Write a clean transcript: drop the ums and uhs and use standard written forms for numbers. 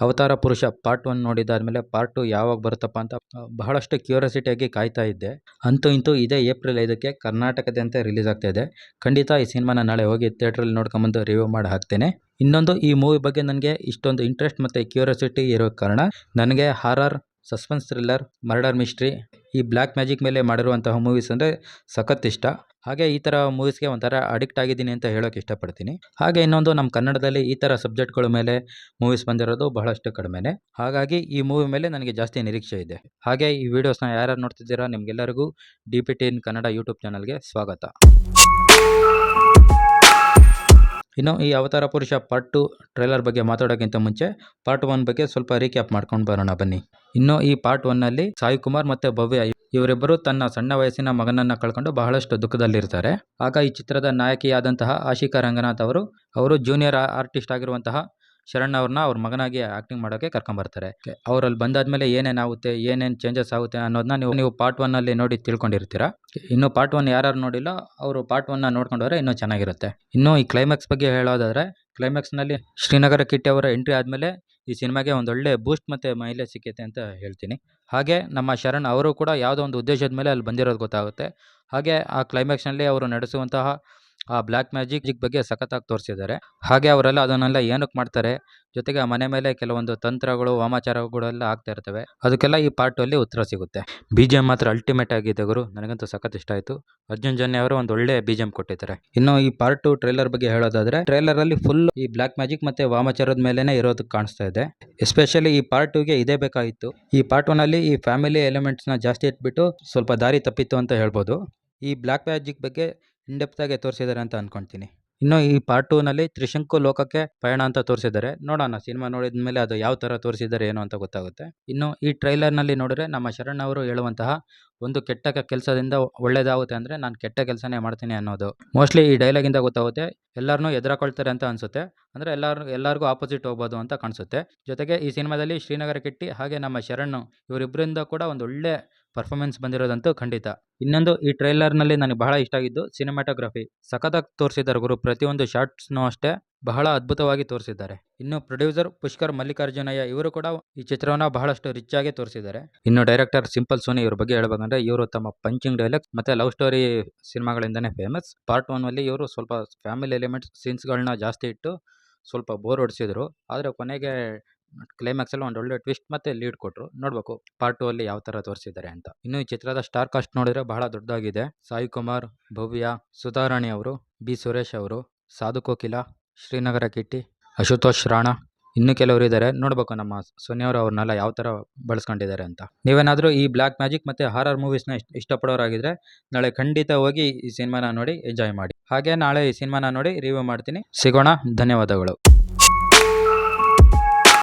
ಅವತಾರ ಪುರುಷ part 1 ನೋಡಿದಾದ್ಮೇಲೆ part 2 ಯಾವಾಗ ಬರುತ್ತಪ್ಪ ಅಂತ ಬಹಳಷ್ಟು ಕ್ಯೂರಿಯಾಸಿಟಿಯಾಗಿ ಕಾಯ್ತಾ ಇದ್ದೆ. ಅಂತೂ ಇಂತೂ ಇದೇ ಏಪ್ರಿಲ್ 5ಕ್ಕೆ ಕರ್ನಾಟಕದಂತೆ ರಿಲೀಸ್ ಆಗ್ತಾ ಇದೆ. ಖಂಡಿತ ಈ ಸಿನಿಮಾನ ನಾಳೆ ಹೋಗಿ ಥಿಯೇಟ್ರಲ್ಲಿ ನೋಡ್ಕೊಂಬಂದು ರಿವ್ಯೂ ಮಾಡಿ ಹಾಕ್ತೇನೆ. ಇನ್ನೊಂದು, ಈ ಮೂವಿ ಬಗ್ಗೆ ನನಗೆ ಇಷ್ಟೊಂದು ಇಂಟ್ರೆಸ್ಟ್ ಮತ್ತು ಕ್ಯೂರಿಯಾಸಿಟಿ ಇರೋ ಕಾರಣ ನನಗೆ horror, suspense thriller, murder mystery, ಈ ಬ್ಲ್ಯಾಕ್ ಮ್ಯಾಜಿಕ್ ಮೇಲೆ ಮಾಡಿರುವಂತಹ ಮೂವೀಸ್ ಅಂದರೆ ಸಖತ್ ಇಷ್ಟ. ಹಾಗೆ ಈ ಥರ ಮೂವೀಸ್ಗೆ ಒಂಥರ ಅಡಿಕ್ಟ್ ಆಗಿದ್ದೀನಿ ಅಂತ ಹೇಳೋಕೆ ಇಷ್ಟಪಡ್ತೀನಿ. ಹಾಗೆ ಇನ್ನೊಂದು, ನಮ್ಮ ಕನ್ನಡದಲ್ಲಿ ಈ ಥರ ಸಬ್ಜೆಕ್ಟ್ಗಳ ಮೇಲೆ ಮೂವೀಸ್ ಬಂದಿರೋದು ಬಹಳಷ್ಟು ಕಡಿಮೆನೆ. ಹಾಗಾಗಿ ಈ ಮೂವಿ ಮೇಲೆ ನನಗೆ ಜಾಸ್ತಿ ನಿರೀಕ್ಷೆ ಇದೆ. ಹಾಗೆ ಈ ವಿಡಿಯೋಸ್ನ ಯಾರ್ಯಾರು ನೋಡ್ತಿದ್ದೀರಾ ನಿಮಗೆಲ್ಲರಿಗೂ DP10 ಕನ್ನಡ ಯೂಟ್ಯೂಬ್ ಚಾನಲ್ಗೆ ಸ್ವಾಗತ. ಇನ್ನು ಈ ಅವತಾರ ಪುರುಷ ಪಾರ್ಟ್ 2 ಟ್ರೈಲರ್ ಬಗ್ಗೆ ಮಾತಾಡೋಕ್ಕಿಂತ ಮುಂಚೆ ಪಾರ್ಟ್ 1 ಬಗ್ಗೆ ಸ್ವಲ್ಪ ರೀಕ್ಯಾಪ್ ಮಾಡ್ಕೊಂಡು ಬರೋಣ ಬನ್ನಿ. ಇನ್ನು ಈ ಪಾರ್ಟ್ 1ನಲ್ಲಿ ಸಾಯಿ ಕುಮಾರ್ ಮತ್ತು ಭವ್ಯ ಇವರಿಬ್ಬರು ತನ್ನ ಸಣ್ಣ ವಯಸ್ಸಿನ ಮಗನನ್ನ ಕಳ್ಕೊಂಡು ಬಹಳಷ್ಟು ದುಃಖದಲ್ಲಿರ್ತಾರೆ. ಆಗ ಈ ಚಿತ್ರದ ನಾಯಕಿಯಾದಂತಹ ಆಶಿಕಾ ರಂಗನಾಥ್ ಅವರು ಜೂನಿಯರ್ ಆರ್ಟಿಸ್ಟ್ ಆಗಿರುವಂತಹ ಶರಣ್ ಅವ್ರನ್ನ ಅವ್ರ ಮಗನಾಗಿ ಆಕ್ಟಿಂಗ್ ಮಾಡೋಕೆ ಕರ್ಕೊಂಬರ್ತಾರೆ. ಅವರಲ್ಲಿ ಬಂದಾದ್ಮೇಲೆ ಏನೇನಾಗುತ್ತೆ, ಏನೇನು ಚೇಂಜಸ್ ಆಗುತ್ತೆ ಅನ್ನೋದನ್ನ ನೀವು ಪಾರ್ಟ್ 1ನಲ್ಲಿ ನೋಡಿ ತಿಳ್ಕೊಂಡಿರ್ತೀರಾ. ಇನ್ನು ಪಾರ್ಟ್ 1 ಯಾರು ನೋಡಿಲ್ಲ ಅವರು ಪಾರ್ಟ್ 1ನ ನೋಡ್ಕೊಂಡವ್ರೆ ಇನ್ನೂ ಚೆನ್ನಾಗಿರುತ್ತೆ. ಇನ್ನು ಈ ಕ್ಲೈಮ್ಯಾಕ್ಸ್ ಬಗ್ಗೆ ಹೇಳೋದಾದ್ರೆ, ಕ್ಲೈಮ್ಯಾಕ್ಸ್ನಲ್ಲಿ ಶ್ರೀನಗರ ಕಿಟ್ಟಿ ಅವರ ಎಂಟ್ರಿ ಆದಮೇಲೆ ಈ ಸಿನಿಮಾಗೆ ಒಂದೊಳ್ಳೆ ಬೂಸ್ಟ್ ಮತ್ತು ಮೈಲೇಜ್ ಸಿಕ್ಕೈತೆ ಅಂತ ಹೇಳ್ತೀನಿ. ಹಾಗೆ ನಮ್ಮ ಶರಣ್ ಅವರು ಕೂಡ ಯಾವುದೋ ಒಂದು ಉದ್ದೇಶದ ಮೇಲೆ ಅಲ್ಲಿ ಬಂದಿರೋದು ಗೊತ್ತಾಗುತ್ತೆ. ಹಾಗೆ ಆ ಕ್ಲೈಮ್ಯಾಕ್ಸ್ನಲ್ಲಿ ಅವರು ನಡೆಸುವಂತಹ ಆ ಬ್ಲ್ಯಾಕ್ ಮ್ಯಾಜಿಕ್ ಬಗ್ಗೆ ಸಖತ್ತಾಗಿ ತೋರಿಸಿದ್ದಾರೆ. ಹಾಗೆ ಅವರೆಲ್ಲ ಅದನ್ನೆಲ್ಲ ಏನಕ್ಕೆ ಮಾಡ್ತಾರೆ, ಜೊತೆಗೆ ಆ ಮನೆ ಮೇಲೆ ಕೆಲವೊಂದು ತಂತ್ರಗಳು, ವಾಮಾಚಾರಗಳೆಲ್ಲ ಆಗ್ತಾ ಇರ್ತವೆ. ಅದಕ್ಕೆಲ್ಲ ಈ ಪಾರ್ಟ್ 2 ಉತ್ತರ ಸಿಗುತ್ತೆ. BGM ಮಾತ್ರ ಅಲ್ಟಿಮೇಟ್ ಆಗಿದೆ ಗುರು, ನನಗಂತೂ ಸಖತ್ ಇಷ್ಟ ಆಯಿತು. ಅರ್ಜುನ್ ಜನ್ಯ ಅವರು ಒಂದು ಒಳ್ಳೆ BGM ಕೊಟ್ಟಿದ್ದಾರೆ. ಇನ್ನು ಈ ಪಾರ್ಟ್ 2 ಟ್ರೈಲರ್ ಬಗ್ಗೆ ಹೇಳೋದಾದ್ರೆ, ಟ್ರೈಲರ್ ಅಲ್ಲಿ ಫುಲ್ ಈ ಬ್ಲ್ಯಾಕ್ ಮ್ಯಾಜಿಕ್ ಮತ್ತೆ ವಾಮಾಚಾರದ ಮೇಲೆನೆ ಇರೋದು ಕಾಣಿಸ್ತಾ ಇದೆ. ಎಸ್ಪೆಷಲಿ ಈ ಪಾರ್ಟ್ 2ಗೆ ಇದೇ ಬೇಕಾಗಿತ್ತು. ಈ ಪಾರ್ಟ್ 1 ಅಲ್ಲಿ ಈ ಫ್ಯಾಮಿಲಿ ಎಲಿಮೆಂಟ್ಸ್ನ ಜಾಸ್ತಿ ಇಟ್ಬಿಟ್ಟು ಸ್ವಲ್ಪ ದಾರಿ ತಪ್ಪಿತ್ತು ಅಂತ ಹೇಳ್ಬೋದು. ಈ ಬ್ಲ್ಯಾಕ್ ಮ್ಯಾಜಿಕ್ ಬಗ್ಗೆ ಇನ್ಡೆಪ್ತ್ ಆಗಿ ತೋರಿಸಿದ್ದಾರೆ ಅಂತ ಅನ್ಕೊಂತೀನಿ. ಇನ್ನು ಈ ಪಾರ್ಟ್ 2ನಲ್ಲಿ ತ್ರಿಶಂಕು ಲೋಕಕ್ಕೆ ಪಯಣ ಅಂತ ತೋರಿಸಿದ್ದಾರೆ. ನೋಡೋಣ ಸಿನಿಮಾ ನೋಡಿದ ಮೇಲೆ ಅದು ಯಾವ ಥರ ತೋರಿಸಿದ್ದಾರೆ ಏನೋ ಅಂತ ಗೊತ್ತಾಗುತ್ತೆ. ಇನ್ನು ಈ ಟ್ರೈಲರ್ನಲ್ಲಿ ನೋಡಿದ್ರೆ ನಮ್ಮ ಶರಣ್ ಅವರು ಹೇಳುವಂತಹ ಒಂದು ಕೆಟ್ಟ ಕೆಲಸದಿಂದ ಒಳ್ಳೇದಾಗುತ್ತೆ ಅಂದರೆ ನಾನು ಕೆಟ್ಟ ಕೆಲಸನೇ ಮಾಡ್ತೀನಿ ಅನ್ನೋದು ಮೋಸ್ಟ್ಲಿ ಈ ಡೈಲಾಗಿಂದ ಗೊತ್ತಾಗುತ್ತೆ. ಎಲ್ಲರನ್ನೂ ಎದುರಾಕೊಳ್ತಾರೆ ಅಂತ ಅನಿಸುತ್ತೆ. ಅಂದರೆ ಎಲ್ಲರಿಗೂ ಆಪೋಸಿಟ್ ಹೋಗ್ಬೋದು ಅಂತ ಕಾಣಿಸುತ್ತೆ. ಜೊತೆಗೆ ಈ ಸಿನಿಮಾದಲ್ಲಿ ಶ್ರೀನಗರ ಕಿಟ್ಟಿ ಹಾಗೆ ನಮ್ಮ ಶರಣ್ ಇವರಿಬ್ಬರಿಂದ ಕೂಡ ಒಂದು ಒಳ್ಳೆ ಪರ್ಫಾರ್ಮೆನ್ಸ್ ಬಂದಿರೋದಂತೂ ಖಂಡಿತ. ಇನ್ನೊಂದು, ಈ ಟ್ರೈಲರ್ನಲ್ಲಿ ನನಗೆ ಬಹಳ ಇಷ್ಟ ಆಗಿದ್ದು ಸಿನಿಮಾಟೋಗ್ರಫಿ. ಸಖತ್ತಾಗಿ ತೋರಿಸಿದ್ದಾರೆ ಗುರು, ಪ್ರತಿಯೊಂದು ಶಾರ್ಟ್ಸ್ನೂ ಅಷ್ಟೇ ಬಹಳ ಅದ್ಭುತವಾಗಿ ತೋರಿಸಿದ್ದಾರೆ. ಇನ್ನು ಪ್ರೊಡ್ಯೂಸರ್ ಪುಷ್ಕರ್ ಮಲ್ಲಿಕಾರ್ಜುನಯ್ಯ ಇವರು ಕೂಡ ಈ ಚಿತ್ರವನ್ನು ಬಹಳಷ್ಟು ರಿಚ್ ಆಗಿ ತೋರಿಸಿದ್ದಾರೆ. ಇನ್ನು ಡೈರೆಕ್ಟರ್ ಸಿಂಪಲ್ ಸೋನಿ ಇವ್ರ ಬಗ್ಗೆ ಹೇಳ್ಬೇಕಂದ್ರೆ, ಇವರು ತಮ್ಮ ಪಂಚಿಂಗ್ ಡೈಲಾಗ್ಸ್ ಮತ್ತೆ ಲವ್ ಸ್ಟೋರಿ ಸಿನಿಮಾಗಳಿಂದನೇ ಫೇಮಸ್. ಪಾರ್ಟ್ 1ನಲ್ಲಿ ಇವರು ಸ್ವಲ್ಪ ಫ್ಯಾಮಿಲಿ ಎಲಿಮೆಂಟ್ಸ್ ಸೀನ್ಸ್ಗಳನ್ನ ಜಾಸ್ತಿ ಇಟ್ಟು ಸ್ವಲ್ಪ ಬೋರ್ ಹೊಡಿಸಿದ್ರು. ಆದರೆ ಕೊನೆಗೆ ಕ್ಲೈಮ್ಯಾಕ್ಸಲ್ಲಿ ಒಂದು ಒಳ್ಳೆ ಟ್ವಿಸ್ಟ್ ಮತ್ತೆ ಲೀಡ್ ಕೊಟ್ಟರು. ನೋಡಬೇಕು ಪಾರ್ಟ್ 2 ಅಲ್ಲಿ ಯಾವ ಥರ ತೋರಿಸಿದ್ದಾರೆ ಅಂತ. ಇನ್ನು ಈ ಚಿತ್ರದ ಸ್ಟಾರ್ ಕಾಸ್ಟ್ ನೋಡಿದ್ರೆ ಬಹಳ ದೊಡ್ಡದಾಗಿದೆ. ಸಾಯಿ ಕುಮಾರ್, ಭವ್ಯ, ಸುಧಾರಾಣಿ ಅವರು, B ಸುರೇಶ್ ಅವರು, ಸಾಧು ಕೋಕಿಲ, ಶ್ರೀನಗರ ಕಿಟ್ಟಿ, ಅಶುತೋಷ್ ರಾಣಾ, ಇನ್ನು ಕೆಲವರು ಇದ್ದಾರೆ. ನೋಡಬೇಕು ನಮ್ಮ ಸೋನಿಯವರು ಅವ್ರನ್ನೆಲ್ಲ ಯಾವ ಥರ ಬಳಸ್ಕೊಂಡಿದ್ದಾರೆ ಅಂತ. ನೀವೇನಾದರೂ ಈ ಬ್ಲ್ಯಾಕ್ ಮ್ಯಾಜಿಕ್ ಮತ್ತು ಹಾರರ್ ಮೂವೀಸ್ನ ಇಷ್ಟಪಡೋರಾಗಿದ್ದರೆ ನಾಳೆ ಖಂಡಿತ ಹೋಗಿ ಈ ಸಿನಿಮಾನ ನೋಡಿ ಎಂಜಾಯ್ ಮಾಡಿ. ಹಾಗೆ ನಾಳೆ ಈ ಸಿನಿಮಾನ ನೋಡಿ ರಿವ್ಯೂ ಮಾಡ್ತೀನಿ. ಸಿಗೋಣ, ಧನ್ಯವಾದಗಳು.